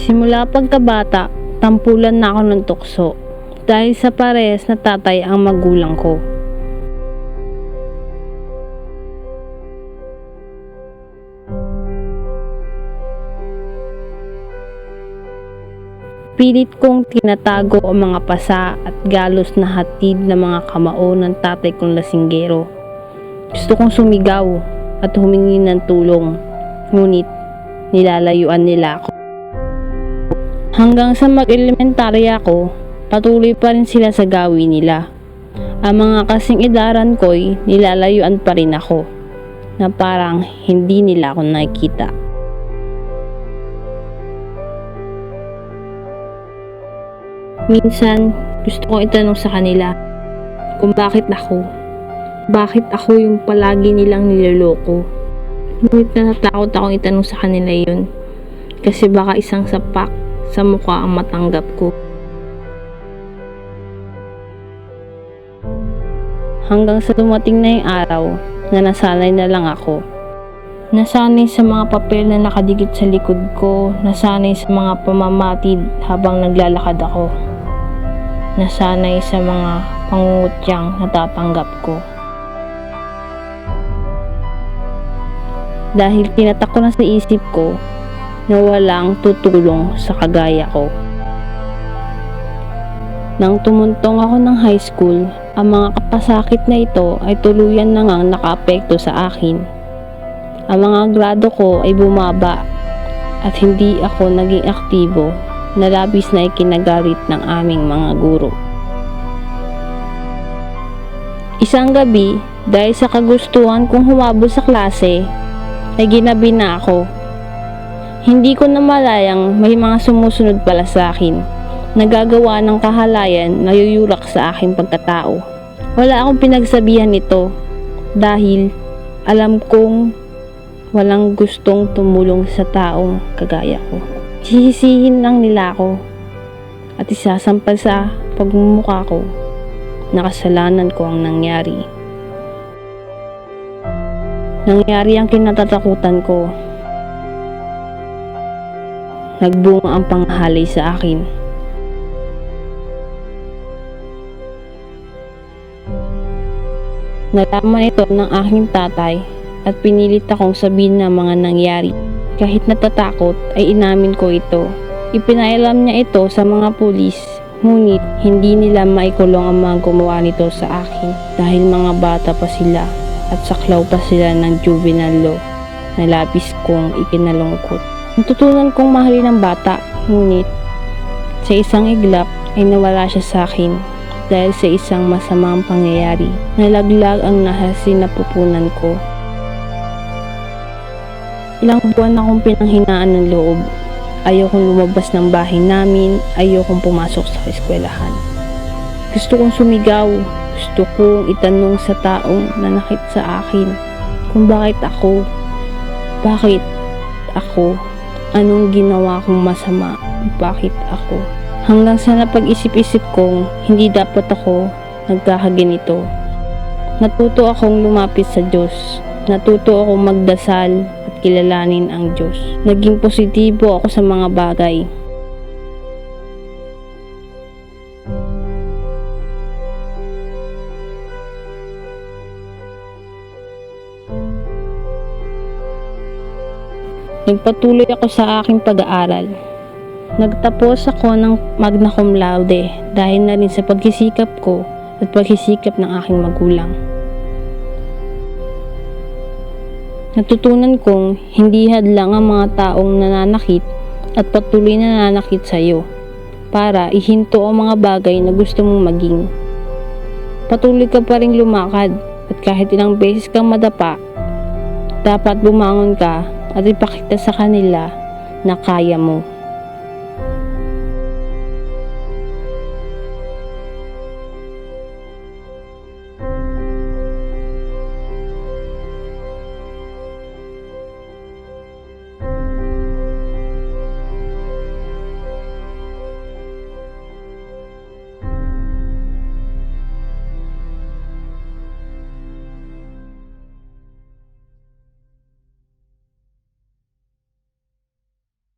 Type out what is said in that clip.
Simula pagkabata, tampulan na ako ng tukso dahil sa parehas na tatay ang magulang ko. Pilit kong tinatago ang mga pasa at galos na hatid ng mga kamao ng tatay kong lasinggero. Gusto kong sumigaw at humingi ng tulong, ngunit nilalayuan nila ako. Hanggang sa mag-elementarya ako, patuloy pa rin sila sa gawin nila. Ang mga kasing edaran ko'y nilalayuan pa rin ako, na parang hindi nila ako nakikita. Minsan, gusto kong itanong sa kanila kung bakit ako. Bakit ako yung palagi nilang niloloko? Ngunit natatakot akong itanong sa kanila yun. Kasi baka isang sapak sa mukha ang matanggap ko. Hanggang sa dumating na yung araw na nasanay na lang ako. Nasanay sa mga papel na nakadikit sa likod ko. Nasanay sa mga pamamatid habang naglalakad ako. Nasanay sa mga pangungutyang natatanggap ko. Dahil tinatak ko na sa isip ko na walang tutulong sa kagaya ko. Nang tumuntong ako ng high school, ang mga kapasakit na ito ay tuluyan na ngang nakaapekto sa akin. Ang mga grado ko ay bumaba at hindi ako naging aktibo na labis na ikinagalit ng aming mga guro. Isang gabi, dahil sa kagustuhan kong humabol sa klase, ay ginabi na ako. Hindi ko na malayang may mga sumusunod pala sa akin, nagagawa ng kahalayan na yuyulak sa aking pagkatao. Wala akong pinagsabihan nito dahil alam kong walang gustong tumulong sa taong kagaya ko. Sisisihin lang nila ako at isasampal sa pagmumukha ko na kasalanan ko ang nangyari. Nangyari ang kinatatakutan ko. Nagbunga ang panghalay sa akin. Nalaman ito ng aking tatay at pinilit akong sabihin ng mga nangyari. Kahit natatakot ay inamin ko ito. Ipinailam niya ito sa mga pulis, ngunit hindi nila maikulong ang mga gumawa nito sa akin dahil mga bata pa sila at saklaw pa sila ng juvenile law na labis kong ikinalungkot. Natutunan kong mahalin ang bata, ngunit sa isang iglap ay nawala siya sa akin dahil sa isang masamang pangyayari. Nalaglag ang nasa sinapupunan ko. Ilang buwan akong pinanghinaan ng loob. Ayokong lumabas ng bahay namin, ayokong pumasok sa eskwelahan. Gusto kong sumigaw, gusto kong itanong sa taong nanakit sa akin kung bakit ako, anong ginawa kong masama, bakit ako. Hanggang sa napag-isip-isip kong hindi dapat ako nagkakaganito. Natuto akong lumapit sa Diyos, natuto akong magdasal, kilalanin ang Diyos. Naging positibo ako sa mga bagay. Nagpatuloy ako sa aking pag-aaral. Nagtapos ako ng magna cum laude dahil na rin sa pagsisikap ko at pagsisikap ng aking magulang. Natutunan kong hindi hadlang ang mga taong nananakit at patuloy na nananakit sa iyo para ihinto ang mga bagay na gusto mong maging. Patuloy ka pa rin lumakad at kahit ilang beses kang madapa, dapat bumangon ka at ipakita sa kanila na kaya mo.